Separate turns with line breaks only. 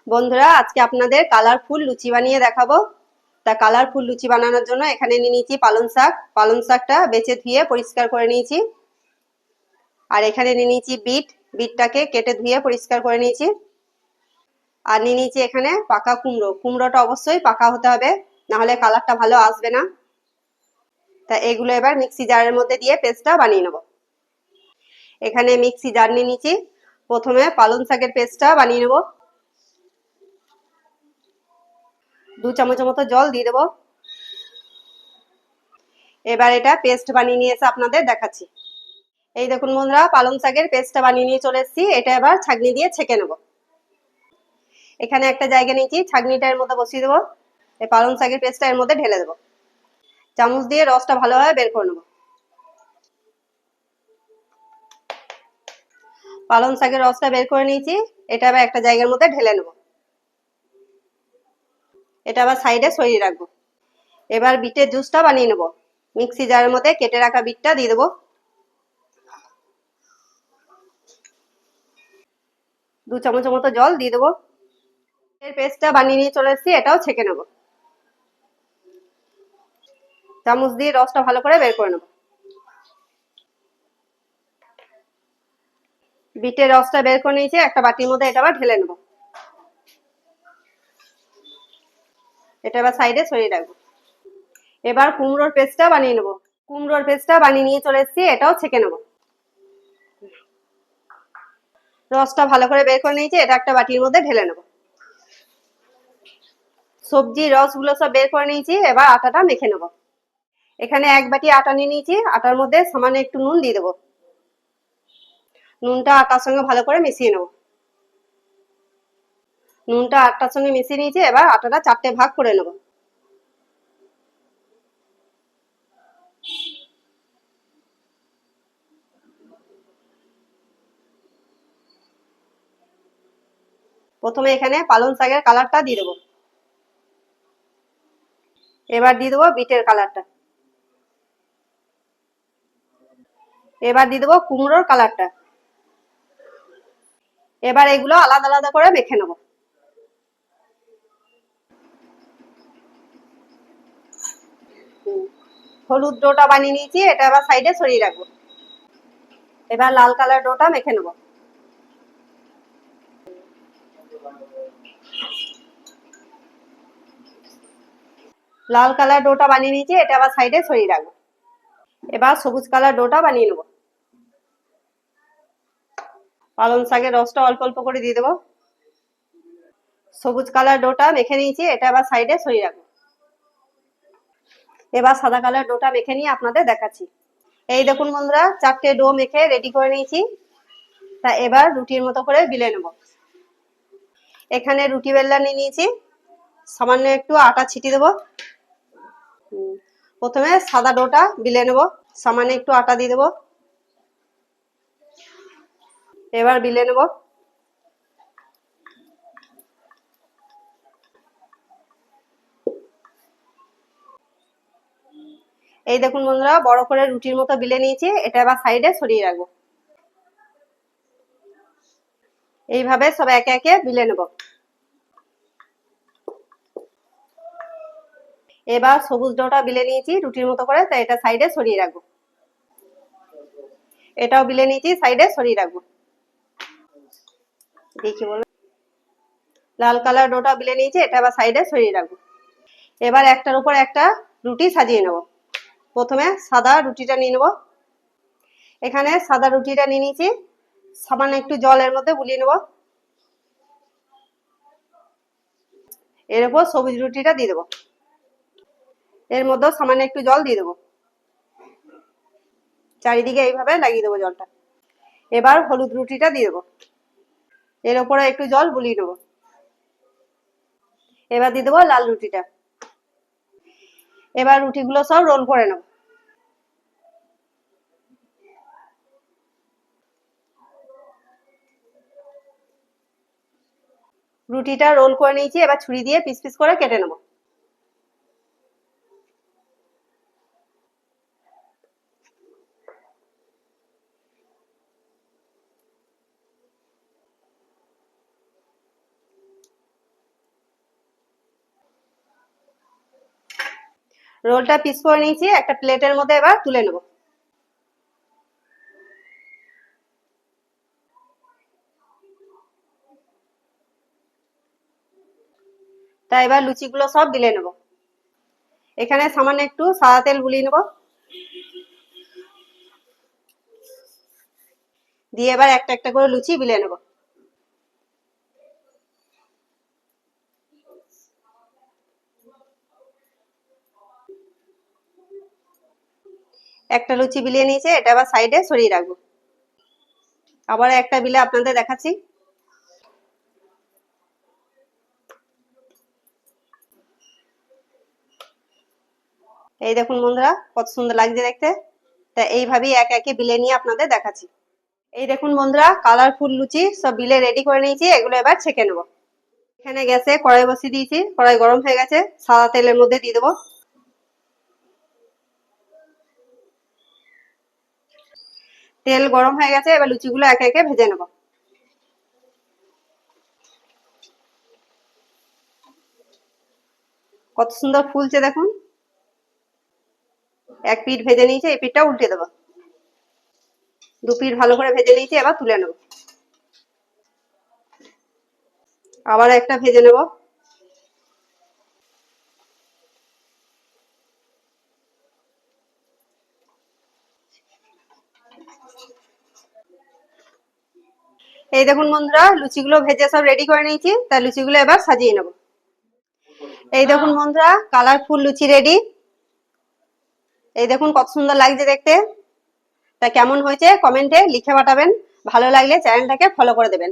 বন্ধুরা, আজকে আপনাদের কালারফুল লুচি বানিয়ে দেখাবো। তা কালারফুল লুচি বানানোর জন্য এখানে নিয়ে নিয়েছি পালং শাক। পালং শাকটা বেছে ধুয়ে পরিষ্কার করে নিয়েছি। আর এখানে নিয়ে নিয়েছি বিটটাকে কেটে ধুয়ে পরিষ্কার করে নিয়েছি। আর নিয়ে নিয়েছি এখানে পাকা কুমড়ো। কুমড়োটা অবশ্যই পাকা হতে হবে, নাহলে কালারটা ভালো আসবে না। তা এগুলো এবার মিক্সি জারের মধ্যে দিয়ে পেস্টটা বানিয়ে নেব। এখানে মিক্সি জার নিয়ে নিয়েছি। প্রথমে পালং শাকের পেস্টটা বানিয়ে নেব। 2 চামচের মতো জল দিয়ে দেবো। এবার এটা পেস্ট বানিয়ে নিয়ে এসে আপনাদের দেখাচ্ছি। এই দেখুন বন্ধুরা, পালং শাকের পেস্টটা বানিয়ে নিয়ে চলে এসেছি। এটা এবার ছাঁকনি দিয়ে ছেঁকে নেব। এখানে একটা জায়গা নিয়েছি, ছাঁকনিটা এর মধ্যে বসিয়ে দেবো। এই পালং শাকের পেস্টটা এর মধ্যে ঢেলে দেবো। চামচ দিয়ে রসটা ভালোভাবে বের করে নেব। পালং শাকের রসটা বের করে নিয়েছি। এটা আবার একটা জায়গার মধ্যে ঢেলে নেব। এটা আবার সাইডে সরিয়ে রাখবো। এবার বিটের জুসটা বানিয়ে নেব। মিক্সি জারের মধ্যে কেটে রাখা বিটটা দিয়ে দেবো। 2 চামচের মতো জল দিয়ে দেবো। এর পেস্টটা বানিয়ে নিয়ে চলে এসেছি। এটাও ছেঁকে নেব। চামচ দিয়ে রসটা ভালো করে বের করে নেব। বিটের রসটা বের করে নিয়েছি। একটা বাটির মধ্যে এটা আবার ঢেলে নেব। এটা আবার সাইডে সরিয়ে রাখবো। এবার কুমড়োর পেস্টটা বানিয়ে নেব। কুমড়োর পেস্টটা বানিয়ে নিয়ে চলে এসেছি। এটাও ছেঁকে নেব। রসটা ভালো করে বের করে নিয়েছি। এটা একটা বাটির মধ্যে ঢেলে নেব। সবজির রসগুলো সব বের করে নিয়েছি। এবার আটাটা মেখে নেব। এখানে 1 বাটি আটা নিয়ে নিয়েছি। আটার মধ্যে সামান্য একটু নুন দিয়ে দেবো। নুনটা আটার সঙ্গে ভালো করে মিশিয়ে নেব। নুনটা আটার সঙ্গে মিশিয়ে নিয়েছি। এবার আটাটা 4টে ভাগ করে নেব। প্রথমে এখানে পালং শাকের কালারটা দিয়ে দেবো। এবার দিয়ে দেবো বিটের কালারটা। এবার দিয়ে দেবো কুমড়োর কালারটা। এবার এগুলো আলাদা আলাদা করে মেখে নেব। হলুদ ডোটা বানিয়ে নিয়েছি। এটা আবার সাইডে সরিয়ে রাখবো। এবার লাল কালার ডোটা মেখে নেব। লাল কালার ডোটা বানিয়ে নিয়েছি। এটা আবার সাইডে সরিয়ে রাখবো। এবার সবুজ কালার ডোটা বানিয়ে নেব। পালং শাকের রসটা অল্প অল্প করে দিয়ে দেবো। সবুজ কালার ডোটা মেখে নিয়েছি। এটা আবার সাইডে সরিয়ে রাখবো। এবার সাদা কালার ডোটা মেখে নিয়ে আপনাদের দেখাচ্ছি। এই দেখুন বন্ধুরা, 4টে ডো মেখে রেডি করে নিয়েছি। তা এবার রুটির মতো করে বেলে নেব। এখানে রুটি বেলনা নিয়ে নিয়েছি। সামান্য একটু আটা ছিটিয়ে দেবো। প্রথমে সাদা ডোটা বেলে নেব। সামান্য একটু আটা দিয়ে দেবো। এবার বেলে নেব। এই দেখুন বন্ধুরা, বড় করে রুটির মতো বেলে নিয়েছি। এটা এবার সাইডে সরিয়ে রাখবো। এইভাবে সব একে একে বেলে নেব। এবার সবুজ ডোটা বেলে নিয়েছি রুটির মতো করে, তাই এটা সাইডে সরিয়ে রাখবো। এটাও বেলে নিয়েছি, সাইডে সরিয়ে রাখবো। দেখি বলো, লাল কালার ডোটা বেলে নিয়েছি। এটা আবার সাইডে সরিয়ে রাখবো। এবার একটার উপর একটা রুটি সাজিয়ে নেব। প্রথমে সাদা রুটিটা নিয়ে নেব। এখানে সাদা রুটিটা নিয়ে নিয়েছি। সামান্য একটু জলের মধ্যে গুলিয়ে নেব। এর উপর সবুজ রুটিটা দিয়ে দেবো। এর মধ্যে সামান্য একটু জল দিয়ে দেবো। চারিদিকে এইভাবে লাগিয়ে দেবো জলটা। এবার হলুদ রুটিটা দিয়ে দেবো। এর উপরে একটু জল বুলিয়ে নেবো। এবার দিয়ে দেবো লাল রুটিটা। এবার রুটিগুলো সব রোল করে নেব। রুটিটা রোল করে নিয়েছি। এবার ছুরি দিয়ে পিস পিস করে কেটে নেব। রোলটা পিস করে নিয়েছি, একটা প্লেটের মধ্যে এবার তুলে নেব। তা এবার লুচিগুলো সব বেলে নেব। এখানে সামান্য একটু সাদা তেল গুলিয়ে নেব, দিয়ে এবার একটা একটা করে লুচি বেলে নেব। একটা লুচি বিলিয়ে নিয়েছে, এটা আবার সাইডে সরিয়ে রাখবো। আবার একটা বিলে আপনাদের দেখাচ্ছি। এই দেখুন বন্ধুরা, কত সুন্দর লাগছে দেখতে। তা এইভাবেই এক একে বিলে নিয়ে আপনাদের দেখাচ্ছি। এই দেখুন বন্ধুরা, কালারফুল লুচি সব বিলে রেডি করে নিয়েছি, এগুলো এবার ছেঁকে নেব। এখানে গ্যাসে কড়াই বসিয়ে দিয়েছি, কড়াই গরম হয়ে গেছে, সাদা তেলের মধ্যে দিয়ে দেবো। তেল গরম হয়ে গেছে, এবার লুচিগুলো একে একে ভেজে নেব। কত সুন্দর ফুলছে দেখুন। এক পিঠ ভেজে নিয়েছি, এই পিঠটা উল্টে দেবো। দু পিঠ ভালো করে ভেজে নিয়েছি, এবার তুলে নেব। আবার একটা ভেজে নেব। এই দেখুন বন্ধুরা, লুচিগুলো ভেজে সব রেডি করে নিয়েছি, তাই লুচিগুলো এবার সাজিয়ে নেব। এই দেখুন বন্ধুরা, কালারফুল লুচি রেডি। এই দেখুন কত সুন্দর লাগছে দেখতে। তা কেমন হয়েছে কমেন্টে লিখে পাঠাবেন, ভালো লাগলে চ্যানেলটাকে ফলো করে দেবেন।